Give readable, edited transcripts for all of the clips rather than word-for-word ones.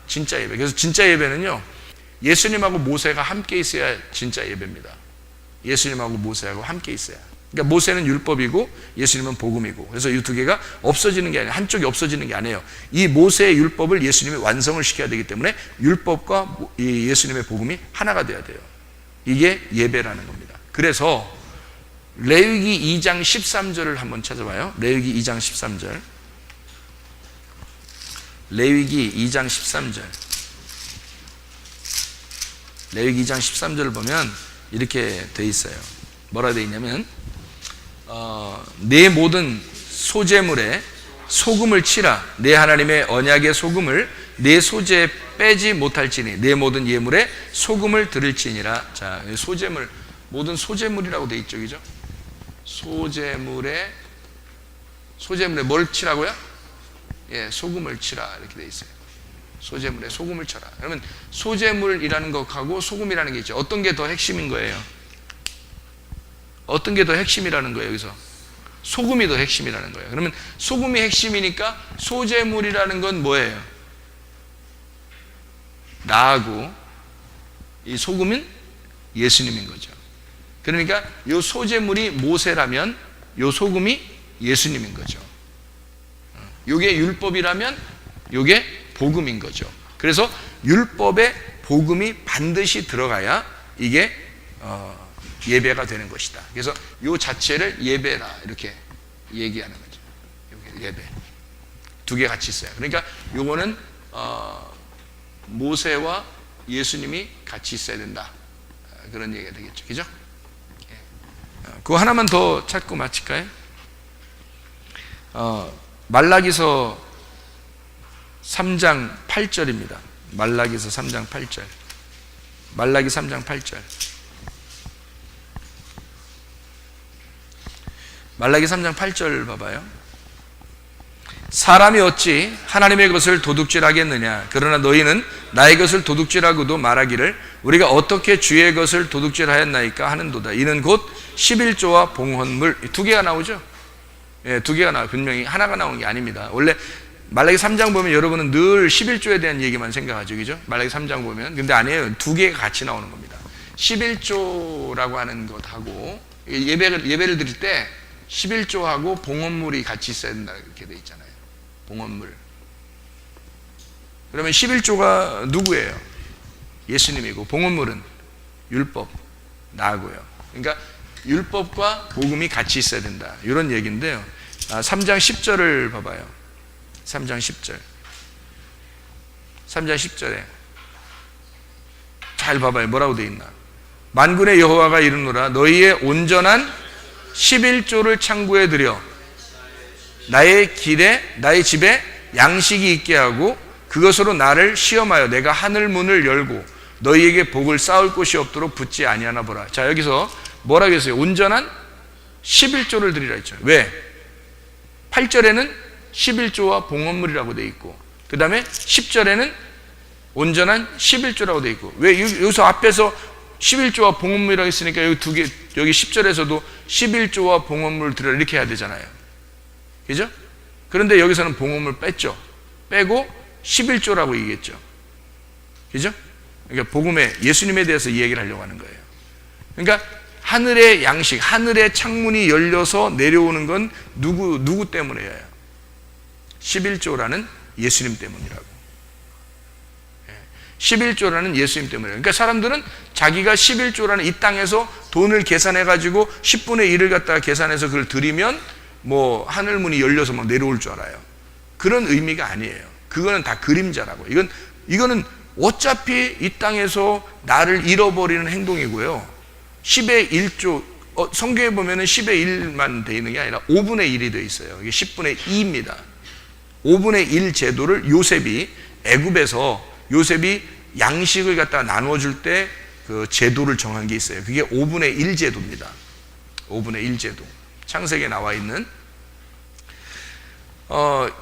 진짜 예배. 그래서 진짜 예배는요, 예수님하고 모세가 함께 있어야 진짜 예배입니다. 예수님하고 모세하고 함께 있어야. 그러니까 모세는 율법이고 예수님은 복음이고, 그래서 이 두 개가 없어지는 게 아니에요. 한쪽이 없어지는 게 아니에요. 이 모세의 율법을 예수님이 완성을 시켜야 되기 때문에 율법과 이 예수님의 복음이 하나가 돼야 돼요. 이게 예배라는 겁니다. 그래서 레위기 2장 13절을 한번 찾아봐요. 레위기 2장 13절. 레위기 2장 13절. 레위기 2장 13절을 보면 이렇게 돼 있어요. 뭐라 돼 있냐면 내 모든 소제물에 소금을 치라. 내 하나님의 언약의 소금을 내 소제에 빼지 못할지니 내 모든 예물에 소금을 들을지니라. 자, 소제물, 모든 소제물이라고 돼 있죠, 그죠? 소제물에 뭘 치라고요? 예, 소금을 치라 이렇게 돼 있어요. 소제물에 소금을 쳐라. 그러면 소제물이라는 것하고 소금이라는 게 있죠. 어떤 게 더 핵심인 거예요? 어떤 게 더 핵심이라는 거예요? 여기서 소금이 더 핵심이라는 거예요. 그러면 소금이 핵심이니까 소제물이라는 건 뭐예요? 나하고 이 소금은 예수님인 거죠. 그러니까 이 소제물이 모세라면 이 소금이 예수님인 거죠. 이게 율법이라면 이게 복음인 거죠. 그래서 율법에 복음이 반드시 들어가야 이게 예배가 되는 것이다. 그래서 이 자체를 예배라 이렇게 얘기하는 거죠. 이게 예배. 두 개 같이 있어요. 그러니까 요거는 모세와 예수님이 같이 있어야 된다. 그런 얘기가 되겠죠. 그죠? 그거 하나만 더 찾고 마칠까요? 말라기서 3장 8절입니다. 말라기서 3장 8절. 말라기 3장 8절. 말라기 3장 8절 봐봐요. 사람이 어찌 하나님의 것을 도둑질하겠느냐. 그러나 너희는 나의 것을 도둑질하고도 말하기를 우리가 어떻게 주의 것을 도둑질하였나이까 하는도다. 이는 곧 11조와 봉헌물. 두 개가 나오죠. 예, 두 개가 나와요. 분명히 하나가 나오는 게 아닙니다. 원래 말라기 3장 보면 여러분은 늘 11조에 대한 얘기만 생각하죠. 그죠? 말라기 3장 보면. 근데 아니에요. 두 개가 같이 나오는 겁니다. 11조라고 하는 것하고 예배를 드릴 때 11조하고 봉헌물이 같이 있어야 된다 이렇게 돼 있잖아요. 봉헌물. 그러면 11조가 누구예요? 예수님이고 봉헌물은 율법, 나하고요. 그러니까 율법과 복음이 같이 있어야 된다. 이런 얘기인데요. 3장 10절을 봐봐요. 3장 10절. 3장 10절에 잘 봐봐요. 뭐라고 돼 있나? 만군의 여호와가 이르노라 너희의 온전한 11조를 창고에 들여 나의 집에 양식이 있게 하고 그것으로 나를 시험하여 내가 하늘 문을 열고 너희에게 복을 쌓을 곳이 없도록 붙지 아니하나 보라. 자, 여기서 뭐라고 했어요? 온전한 11조를 드리라 했죠. 왜? 8절에는 11조와 봉헌물이라고 돼 있고 그 다음에 10절에는 온전한 11조라고 돼 있고 왜 여기서 앞에서 11조와 봉헌물이라고 했으니까 여기 두 개, 여기 10절에서도 11조와 봉헌물을 드리라 이렇게 해야 되잖아요. 그죠? 그런데 여기서는 봉헌물 뺐죠. 빼고 11조라고 얘기했죠. 그죠? 그러니까 복음의 예수님에 대해서 이 얘기를 하려고 하는 거예요. 그러니까 하늘의 양식, 하늘의 창문이 열려서 내려오는 건 누구 때문이에요? 11조라는 예수님 때문이라고. 11조라는 예수님 때문이에요. 그러니까 사람들은 자기가 11조라는 이 땅에서 돈을 계산해가지고 10분의 1을 갖다가 계산해서 그걸 드리면 뭐 하늘문이 열려서 막 내려올 줄 알아요. 그런 의미가 아니에요. 그거는 다 그림자라고. 이거는 어차피 이 땅에서 나를 잃어버리는 행동이고요. 10의 1조, 성경에 보면은 10의 1만 돼 있는 게 아니라 5분의 1이 돼 있어요. 이게 10분의 2입니다. 5분의 1 제도를 애굽에서 요셉이 양식을 갖다가 나눠줄 때 그 제도를 정한 게 있어요. 그게 5분의 1 제도입니다. 5분의 1 제도. 창세기에 나와 있는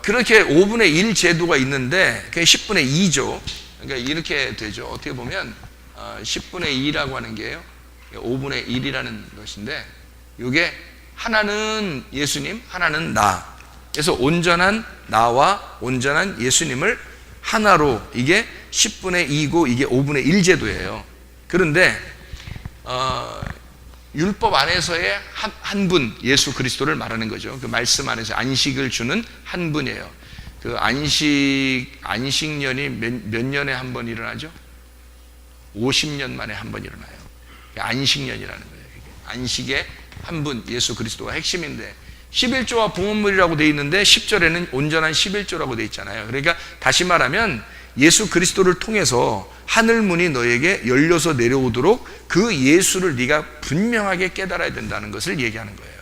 그렇게 5분의 1 제도가 있는데 그게 10분의 2죠. 그러니까 이렇게 되죠. 어떻게 보면 10분의 2라고 하는 게요. 5분의 1이라는 것인데 이게 하나는 예수님, 하나는 나. 그래서 온전한 나와 온전한 예수님을 하나로 이게 10분의 2고 이게 5분의 1 제도예요. 그런데 율법 안에서의 한 분, 예수 그리스도를 말하는 거죠. 그 말씀 안에서 안식을 주는 한 분이에요. 그 안식년이 몇 년에 한 번 일어나죠? 50년 만에 한 번 일어나요. 안식년이라는 거예요. 안식의 한 분, 예수 그리스도가 핵심인데 11조와 봉헌물이라고 되어 있는데 10절에는 온전한 11조라고 되어 있잖아요. 그러니까 다시 말하면 예수 그리스도를 통해서 하늘문이 너에게 열려서 내려오도록 그 예수를 네가 분명하게 깨달아야 된다는 것을 얘기하는 거예요.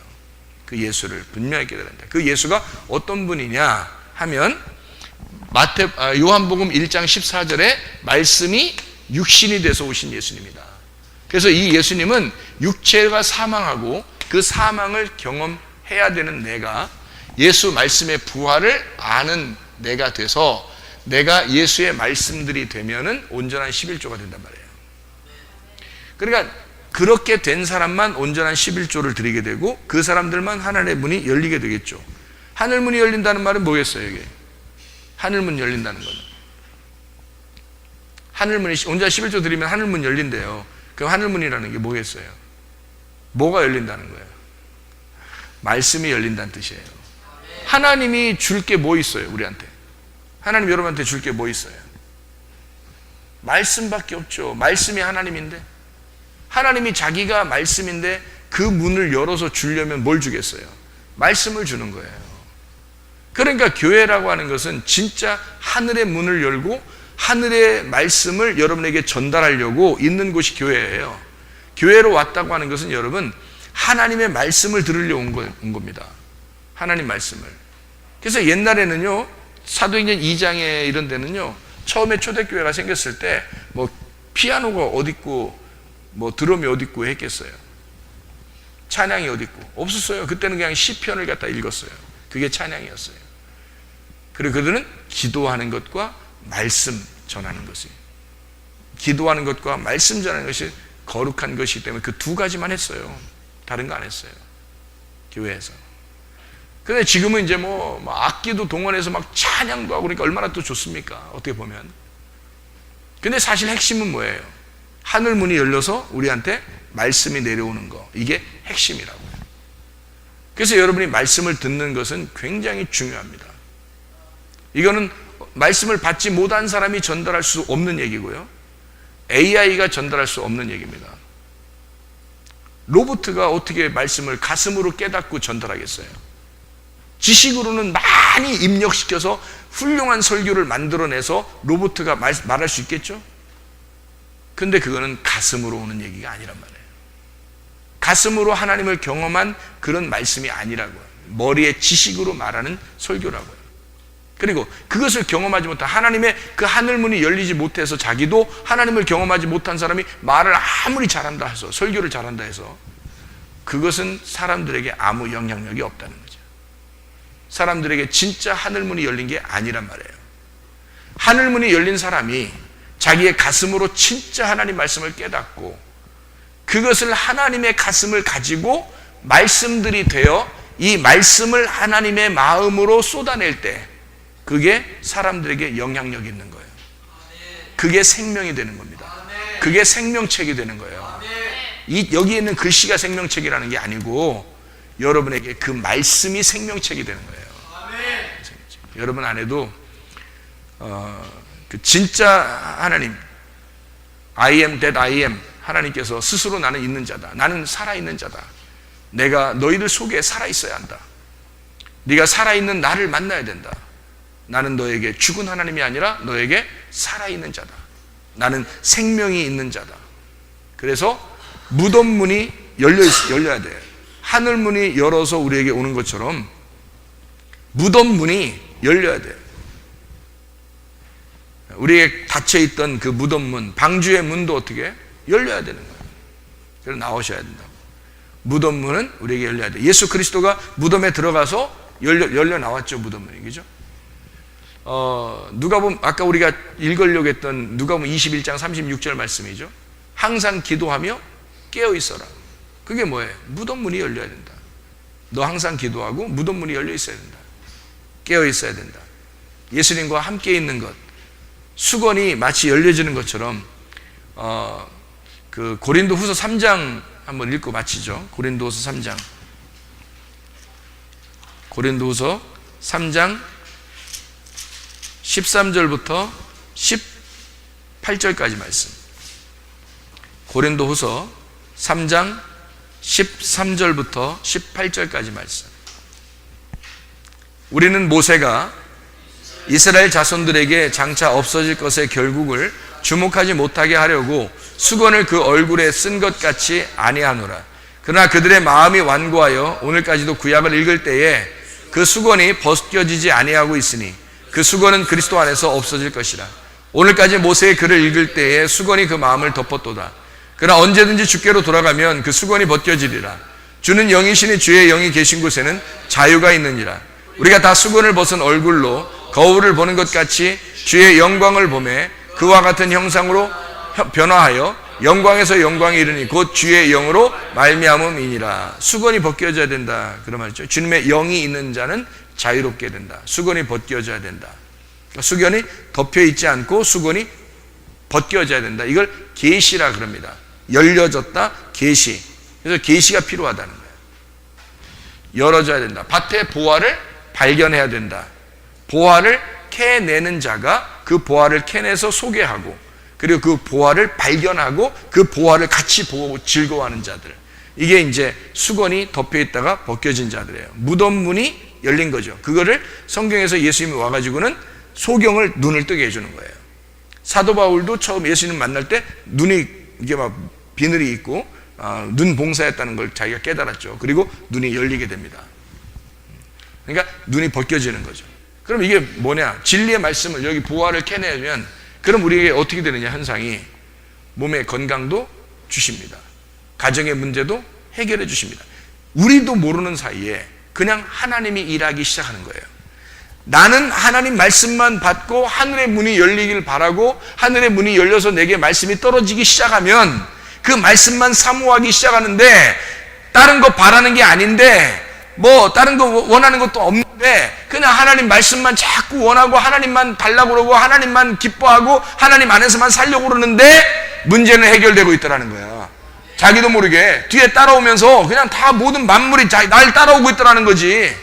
그 예수를 분명하게 깨달아야 된다. 그 예수가 어떤 분이냐 하면 요한복음 1장 14절에 말씀이 육신이 돼서 오신 예수님이다. 그래서 이 예수님은 육체가 사망하고 그 사망을 경험해야 되는 내가 예수 말씀의 부활을 아는 내가 돼서 내가 예수의 말씀들이 되면은 온전한 11조가 된단 말이에요. 그러니까 그렇게 된 사람만 온전한 11조를 드리게 되고 그 사람들만 하늘의 문이 열리게 되겠죠. 하늘 문이 열린다는 말은 뭐겠어요? 이게 하늘 문 열린다는 거는 하늘 문이 온전한 11조 드리면 하늘 문 열린대요. 그 하늘 문이라는 게 뭐겠어요? 뭐가 열린다는 거예요? 말씀이 열린다는 뜻이에요. 하나님이 줄 게 뭐 있어요? 우리한테 하나님 여러분한테 줄 게 뭐 있어요? 말씀밖에 없죠. 말씀이 하나님인데 하나님이 자기가 말씀인데 그 문을 열어서 주려면 뭘 주겠어요? 말씀을 주는 거예요. 그러니까 교회라고 하는 것은 진짜 하늘의 문을 열고 하늘의 말씀을 여러분에게 전달하려고 있는 곳이 교회예요. 교회로 왔다고 하는 것은 여러분 하나님의 말씀을 들으려고 온 겁니다. 하나님 말씀을. 그래서 옛날에는요 사도행전 2장에 이런 데는요 처음에 초대교회가 생겼을 때 뭐 피아노가 어딨고 뭐 드럼이 어딨고 했겠어요? 찬양이 어딨고? 없었어요. 그때는 그냥 시편을 갖다 읽었어요. 그게 찬양이었어요. 그리고 그들은 기도하는 것과 말씀 전하는 것이 기도하는 것과 말씀 전하는 것이 거룩한 것이기 때문에 그 두 가지만 했어요. 다른 거 안 했어요. 교회에서. 근데 지금은 이제 뭐 악기도 동원해서 막 찬양도 하고 그러니까 얼마나 또 좋습니까? 어떻게 보면. 근데 사실 핵심은 뭐예요? 하늘 문이 열려서 우리한테 말씀이 내려오는 거. 이게 핵심이라고요. 그래서 여러분이 말씀을 듣는 것은 굉장히 중요합니다. 이거는 말씀을 받지 못한 사람이 전달할 수 없는 얘기고요. AI가 전달할 수 없는 얘기입니다. 로봇가 어떻게 말씀을 가슴으로 깨닫고 전달하겠어요? 지식으로는 많이 입력시켜서 훌륭한 설교를 만들어내서 로봇가 말할 수 있겠죠? 근데 그거는 가슴으로 오는 얘기가 아니란 말이에요. 가슴으로 하나님을 경험한 그런 말씀이 아니라고요. 머리의 지식으로 말하는 설교라고요. 그리고 그것을 경험하지 못한 하나님의 그 하늘문이 열리지 못해서 자기도 하나님을 경험하지 못한 사람이 말을 아무리 잘한다 해서 설교를 잘한다 해서 그것은 사람들에게 아무 영향력이 없다는 거죠. 사람들에게 진짜 하늘문이 열린 게 아니란 말이에요. 하늘문이 열린 사람이 자기의 가슴으로 진짜 하나님 말씀을 깨닫고 그것을 하나님의 가슴을 가지고 말씀들이 되어 이 말씀을 하나님의 마음으로 쏟아낼 때 그게 사람들에게 영향력이 있는 거예요. 그게 생명이 되는 겁니다. 그게 생명책이 되는 거예요. 여기에 있는 글씨가 생명책이라는 게 아니고 여러분에게 그 말씀이 생명책이 되는 거예요. 여러분 안에도 그 진짜 하나님 I am that I am 하나님께서 스스로 나는 있는 자다. 나는 살아있는 자다. 내가 너희들 속에 살아있어야 한다. 네가 살아있는 나를 만나야 된다. 나는 너에게 죽은 하나님이 아니라 너에게 살아있는 자다. 나는 생명이 있는 자다. 그래서 무덤 문이 열려야 돼요. 하늘 문이 열어서 우리에게 오는 것처럼 무덤 문이 열려야 돼요. 우리에게 닫혀있던 그 무덤 문, 방주의 문도 어떻게 열려야 되는 거예요. 그래서 나오셔야 된다고. 무덤 문은 우리에게 열려야 돼요. 예수 그리스도가 무덤에 들어가서 열려 나왔죠. 무덤 문이. 그죠? 누가복음 아까 우리가 읽으려고 했던 누가복음 21장 36절 말씀이죠. 항상 기도하며 깨어 있어라. 그게 뭐예요? 무덤 문이 열려야 된다. 너 항상 기도하고 무덤 문이 열려 있어야 된다. 깨어 있어야 된다. 예수님과 함께 있는 것, 수건이 마치 열려지는 것처럼 그 고린도후서 3장 한번 읽고 마치죠. 고린도후서 3장. 고린도후서 3장 13절부터 18절까지 말씀. 고린도후서 3장 13절부터 18절까지 말씀. 우리는 모세가 이스라엘 자손들에게 장차 없어질 것의 결국을 주목하지 못하게 하려고 수건을 그 얼굴에 쓴 것 같이 아니하노라. 그러나 그들의 마음이 완고하여 오늘까지도 구약을 읽을 때에 그 수건이 벗겨지지 아니하고 있으니 그 수건은 그리스도 안에서 없어질 것이라. 오늘까지 모세의 글을 읽을 때에 수건이 그 마음을 덮었도다. 그러나 언제든지 주께로 돌아가면 그 수건이 벗겨지리라. 주는 영이시니 주의 영이 계신 곳에는 자유가 있느니라. 우리가 다 수건을 벗은 얼굴로 거울을 보는 것 같이 주의 영광을 보매 그와 같은 형상으로 변화하여 영광에서 영광에 이르니 곧 주의 영으로 말미암음이니라. 수건이 벗겨져야 된다 그런 말이죠. 주님의 영이 있는 자는 자유롭게 된다. 수건이 벗겨져야 된다. 수건이 덮여 있지 않고 수건이 벗겨져야 된다. 이걸 계시라 그럽니다. 열려졌다, 계시. 그래서 계시가 필요하다는 거예요. 열어져야 된다. 밭의 보화를 발견해야 된다. 보화를 캐내는 자가 그 보화를 캐내서 소개하고, 그리고 그 보화를 발견하고 그 보화를 같이 보고 즐거워하는 자들. 이게 이제 수건이 덮여 있다가 벗겨진 자들이에요. 무덤 문이 열린 거죠. 그거를 성경에서 예수님이 와가지고는 소경을 눈을 뜨게 해주는 거예요. 사도 바울도 처음 예수님 만날 때 눈이 이게 막 비늘이 있고 눈 봉사했다는 걸 자기가 깨달았죠. 그리고 눈이 열리게 됩니다. 그러니까 눈이 벗겨지는 거죠. 그럼 이게 뭐냐? 진리의 말씀을 여기 보화를 캐내면 그럼 우리에게 어떻게 되느냐? 현상이 몸의 건강도 주십니다. 가정의 문제도 해결해 주십니다. 우리도 모르는 사이에 그냥 하나님이 일하기 시작하는 거예요. 나는 하나님 말씀만 받고 하늘의 문이 열리길 바라고 하늘의 문이 열려서 내게 말씀이 떨어지기 시작하면 그 말씀만 사모하기 시작하는데, 다른 거 바라는 게 아닌데 뭐 다른 거 원하는 것도 없는데 그냥 하나님 말씀만 자꾸 원하고 하나님만 달라고 그러고 하나님만 기뻐하고 하나님 안에서만 살려고 그러는데 문제는 해결되고 있더라는 거야. 자기도 모르게 뒤에 따라오면서 그냥 다 모든 만물이 날 따라오고 있더라는 거지.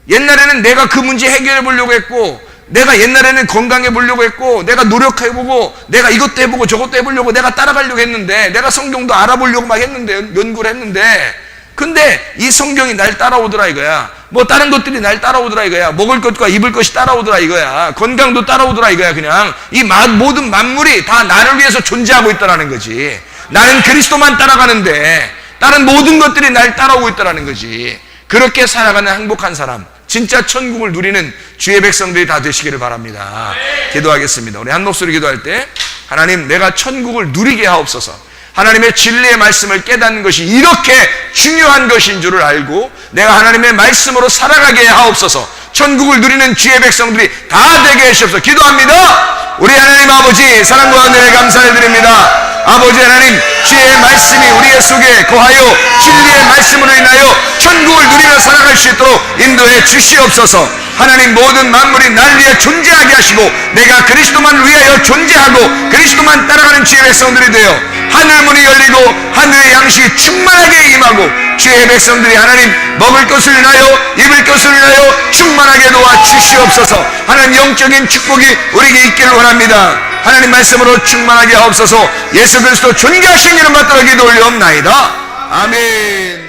옛날에는 내가 그 문제 해결해 보려고 했고, 내가 옛날에는 건강해 보려고 했고, 내가 노력해 보고, 내가 이것도 해보고 저것도 해보려고 내가 따라가려고 했는데, 내가 성경도 알아보려고 막 했는데, 연구를 했는데, 근데 이 성경이 날 따라오더라 이거야. 뭐 다른 것들이 날 따라오더라 이거야. 먹을 것과 입을 것이 따라오더라 이거야. 건강도 따라오더라 이거야. 그냥 이 모든 만물이 다 나를 위해서 존재하고 있다라는 거지. 나는 그리스도만 따라가는데 다른 모든 것들이 날 따라오고 있다라는 거지. 그렇게 살아가는 행복한 사람, 진짜 천국을 누리는 주의 백성들이 다 되시기를 바랍니다. 기도하겠습니다. 우리 한 목소리 기도할 때, 하나님, 내가 천국을 누리게 하옵소서. 하나님의 진리의 말씀을 깨닫는 것이 이렇게 중요한 것인 줄을 알고 내가 하나님의 말씀으로 살아가게 하옵소서. 천국을 누리는 주의 백성들이 다 되게 하시옵소서. 기도합니다. 우리 하나님 아버지, 사랑과 은혜를 감사해 드립니다. 아버지 하나님, 주의 말씀이 우리의 속에 거하여 진리의 말씀으로 인하여 천국을 누리며 살아갈 수 있도록 인도해 주시옵소서. 하나님, 모든 만물이 날 위해 존재하게 하시고 내가 그리스도만 위하여 존재하고 그리스도만 따라가는 주의 백성들이 되어 하늘문이 열리고 하늘의 양식이 충만하게 임하고 주의 백성들이 하나님 먹을 것을 인하여 입을 것을 인하여 충만하게 도와 주시옵소서. 하나님, 영적인 축복이 우리에게 있기를 원합니다. 하나님 말씀으로 충만하게 하옵소서. 예수 그리스도 존귀하신 이름 받들어 기도 올려옵나이다. 아멘.